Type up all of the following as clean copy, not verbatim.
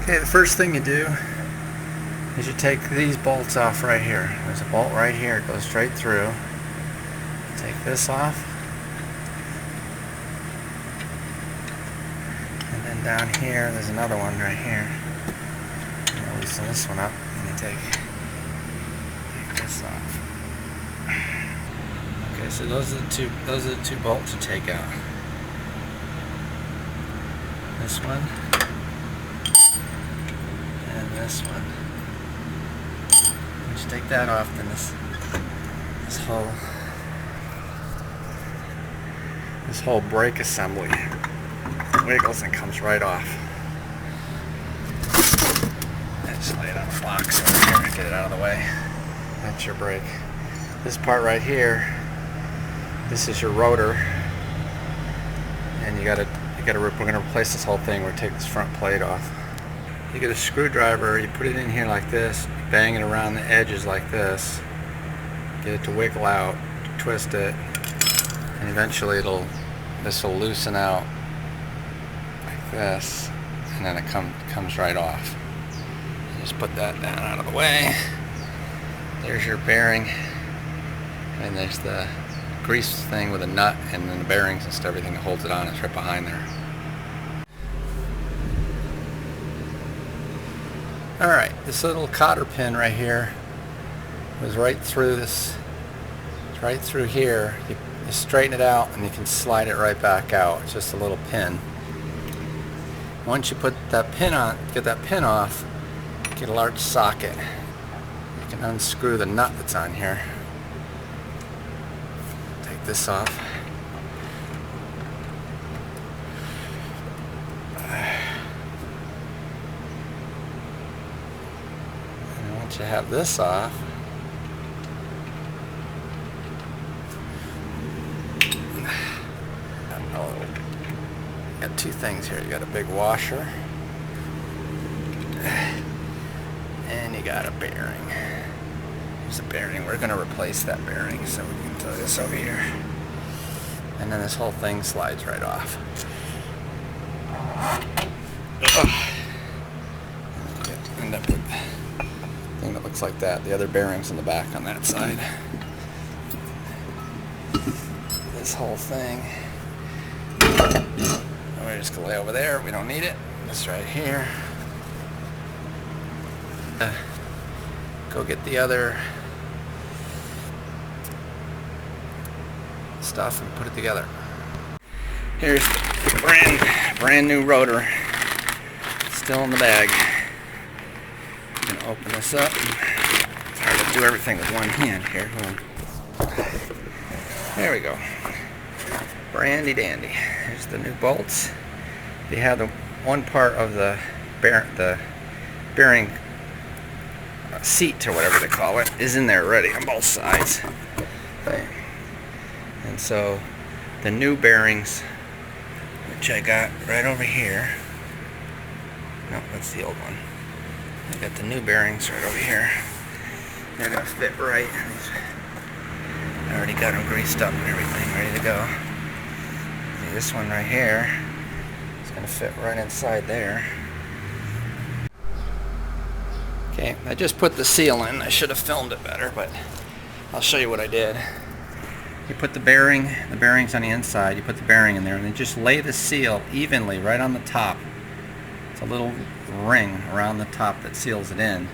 Okay, the first thing you do is you take these bolts off right here. There's a bolt right here, it goes straight through. Take this off. And then down here, there's another one right here. You loosen this one up and you take this off. Okay, so those are the two bolts to take out. This one and this one. Once you take that off, then this whole brake assembly wiggles and comes right off. And just lay it on the box over here and get it out of the way. That's your brake. This part right here, this is your rotor, and we're going to replace this whole thing. We're going to take this front plate off. You get a screwdriver, you put it in here like this, you bang it around the edges like this, get it to wiggle out, twist it, and eventually this will loosen out like this, and then it comes right off. Just put that down out of the way. There's your bearing, and there's the grease thing with a nut, and then the bearings and stuff, everything that holds it on is right behind there. Alright, this little cotter pin right here was right through this. It's right through here. You straighten it out and you can slide it right back out. It's just a little pin. Once you put that pin on, get that pin off, get a large socket. You can unscrew the nut that's on here. Take this off. Once you have this off, you got two things here. You got a big washer and you got a bearing. Here's a bearing. We're going to replace that bearing, so we can throw this over here. And then this whole thing slides right off. End up with thing that looks like that. The other bearings in the back on that side. This whole thing, we're just gonna lay over there. We don't need it. This right here. Go get the other stuff and put it together. Here's the brand new rotor, still in the bag. Open this up. It's hard to do everything with one hand here. There we go. Brandy dandy. Here's the new bolts. They have the one part of the bearing seat, or whatever they call it, is in there already on both sides. Okay. And so the new bearings, which I got right over here. No, that's the old one. I got the new bearings right over here. They're going to fit right. I already got them greased up and everything, ready to go. See, this one right here is going to fit right inside there. Okay, I just put the seal in. I should have filmed it better, but I'll show you what I did. You put the bearings on the inside, you put the bearing in there, and then just lay the seal evenly right on the top. It's a little ring around the top that seals it in,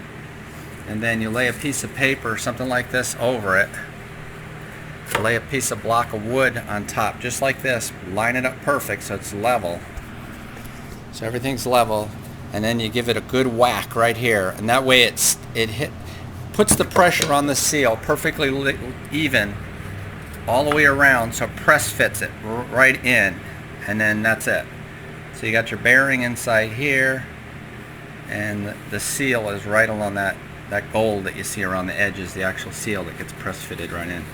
and then you lay a piece of paper, something like this, over it. Lay a piece of block of wood on top, just like this. Line it up perfect so it's level, so everything's level, and then you give it a good whack right here, and that way puts the pressure on the seal perfectly even all the way around, so press fits it right in, and then that's it. So you got your bearing inside here, and the seal is right along that gold that you see around the edge is the actual seal that gets press fitted right in.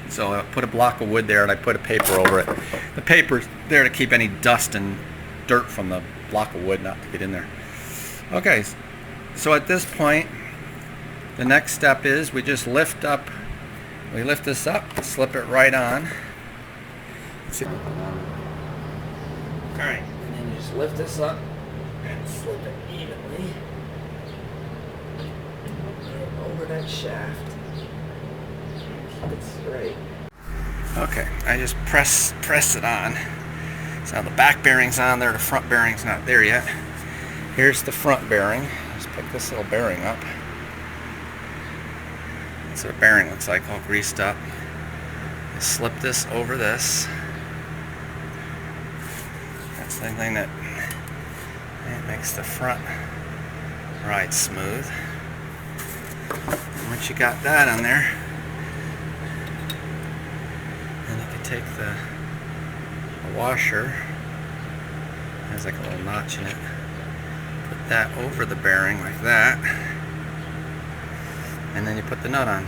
So I put a block of wood there, and I put a paper over it. The paper's there to keep any dust and dirt from the block of wood not to get in there. Okay, so at this point, the next step is we just lift this up, slip it right on. Alright, and then you just lift this up and slip it evenly. my shaft. Keep it straight. Okay, I just press it on. So the back bearing's on there, the front bearing's not there yet. Here's the front bearing. Just pick this little bearing up. That's what a bearing looks like, all greased up. You slip this over this. That's the thing that makes the front ride smooth. And once you got that on there, then you can take the washer. There's like a little notch in it. Put that over the bearing like that, and then you put the nut on.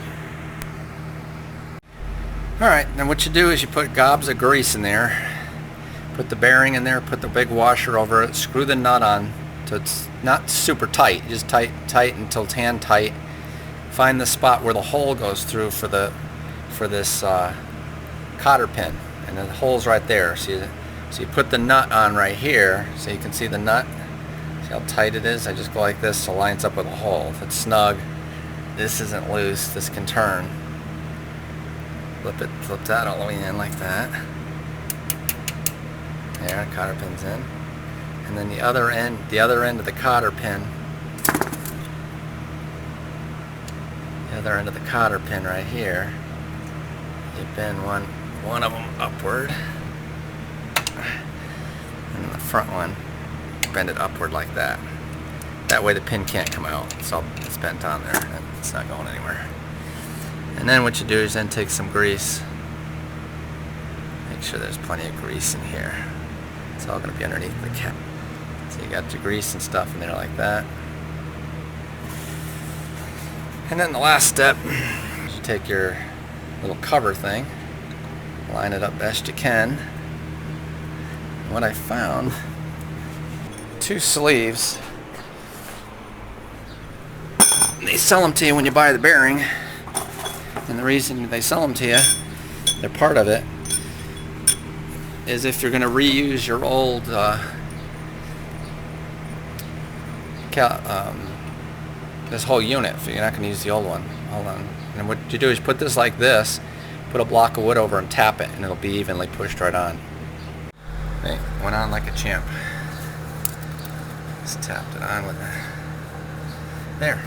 Alright, then what you do is you put gobs of grease in there, put the bearing in there, put the big washer over it, screw the nut on so it's not super tight, just tight until it's hand tight. Find the spot where the hole goes through for this cotter pin, and the hole's right there. So you put the nut on right here, so you can see the nut. See how tight it is? I just go like this so it lines up with a hole. If it's snug, this isn't loose, this can turn. Flip that all the way in like that. There, cotter pin's in. And then the other end of the cotter pin, right here, you bend one of them upward, and the front one, bend it upward like that. That way the pin can't come out. It's bent on there, and it's not going anywhere. And then what you do is then take some grease. Make sure there's plenty of grease in here. It's all going to be underneath the cap. So you got your grease and stuff in there like that. And then the last step is you take your little cover thing, line it up best you can. And what I found, 2 sleeves. They sell them to you when you buy the bearing. And the reason they sell them to you, they're part of it, is if you're going to reuse your old this whole unit, if you're not going to use the old one. Hold on. And what you do is put this like this, put a block of wood over and tap it, and it'll be evenly pushed right on. Okay, went on like a champ. Just tapped it on with that. There.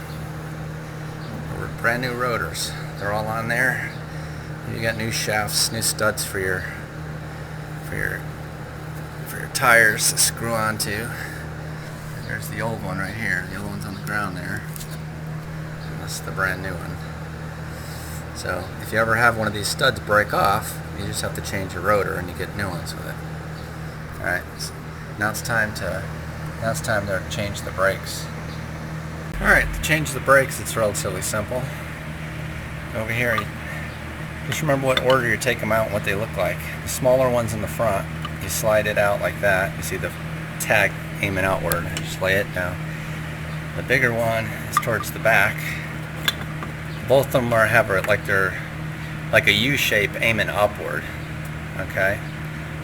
Brand new rotors. They're all on there. You got new shafts, new studs for your tires to screw onto. And there's the old one right here. The old one's on the ground there. And this is the brand new one. So if you ever have one of these studs break off, you just have to change your rotor and you get new ones with it. Alright, so now it's time to change the brakes. Alright, to change the brakes, it's relatively simple. Over here, just remember what order you take them out and what they look like. The smaller one's in the front. You slide it out like that. You see the tag aiming outward. You just lay it down. The bigger one is towards the back. Both of them they're like a U shape aiming upward. Okay,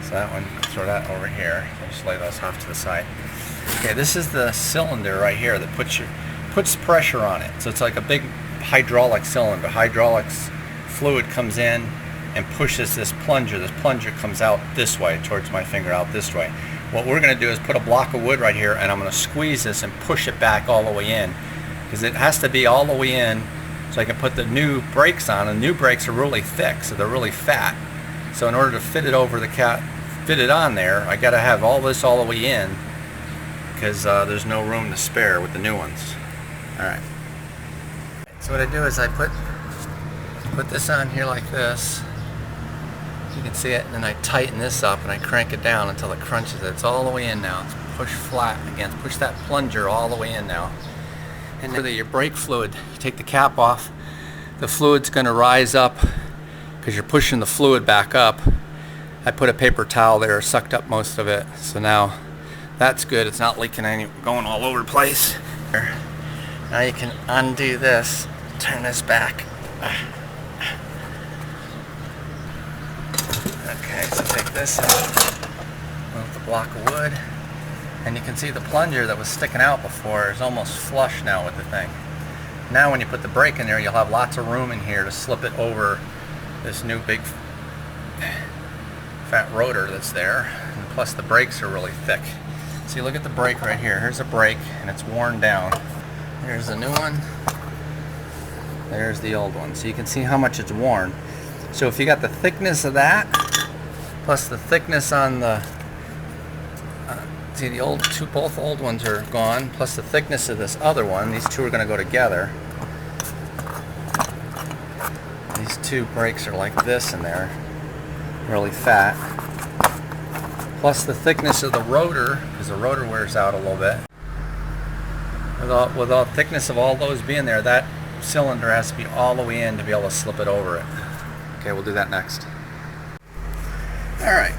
so that one, throw that over here. I'll just lay those off to the side. Okay, this is the cylinder right here that puts pressure on it. So it's like a big hydraulic cylinder. Hydraulics fluid comes in and pushes this plunger. This plunger comes out this way, towards my finger, out this way. What we're going to do is put a block of wood right here, and I'm going to squeeze this and push it back all the way in, because it has to be all the way in so I can put the new brakes on. And new brakes are really thick, so they're really fat. So in order to fit it over fit it on there, I got to have all this all the way in, because there's no room to spare with the new ones. Alright. So what I do is I put this on here like this. You can see it, and then I tighten this up and I crank it down until it crunches it. It's all the way in now. It's pushed flat again. Push that plunger all the way in now. And then your brake fluid, you take the cap off, the fluid's going to rise up because you're pushing the fluid back up. I put a paper towel there, sucked up most of it. So now that's good. It's not leaking going all over the place. Now you can undo this, turn this back. Okay, so take this and move the block of wood, and you can see the plunger that was sticking out before is almost flush now with the thing. Now when you put the brake in there, you'll have lots of room in here to slip it over this new big fat rotor that's there. And plus the brakes are really thick. See, look at the brake right here. Here's a brake and it's worn down. Here's the new one. There's the old one. So you can see how much it's worn. So if you got the thickness of that, plus the thickness on the, see the old two, both old ones are gone, plus the thickness of this other one, these two are going to go together. These two brakes are like this and they're really fat. Plus the thickness of the rotor, because the rotor wears out a little bit. With all thickness of all those being there, that cylinder has to be all the way in to be able to slip it over it. Okay, we'll do that next. Alright,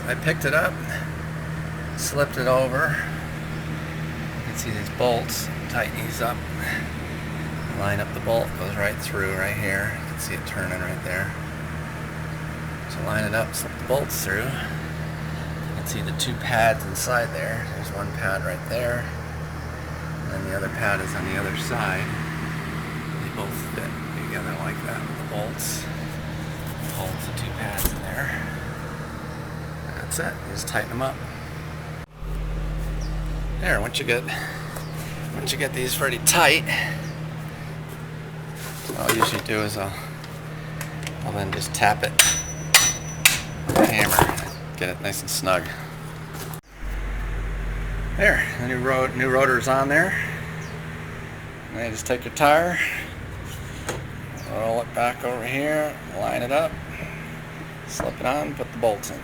I picked it up, slipped it over. You can see these bolts, tighten these up, line up the bolt, goes right through right here. You can see it turning right there. So line it up, slip the bolts through. You can see the two pads inside there. There's one pad right there, and then the other pad is on the other side. They both fit together like that with the bolts. Hold the two pads in there. That's it. You just tighten them up. There. Once you get these pretty tight, what I'll usually do is I'll then just tap it with a hammer, get it nice and snug. There. The new rotor's on there. And then you just take your tire, roll it back over here, line it up, slip it on, put the bolts in.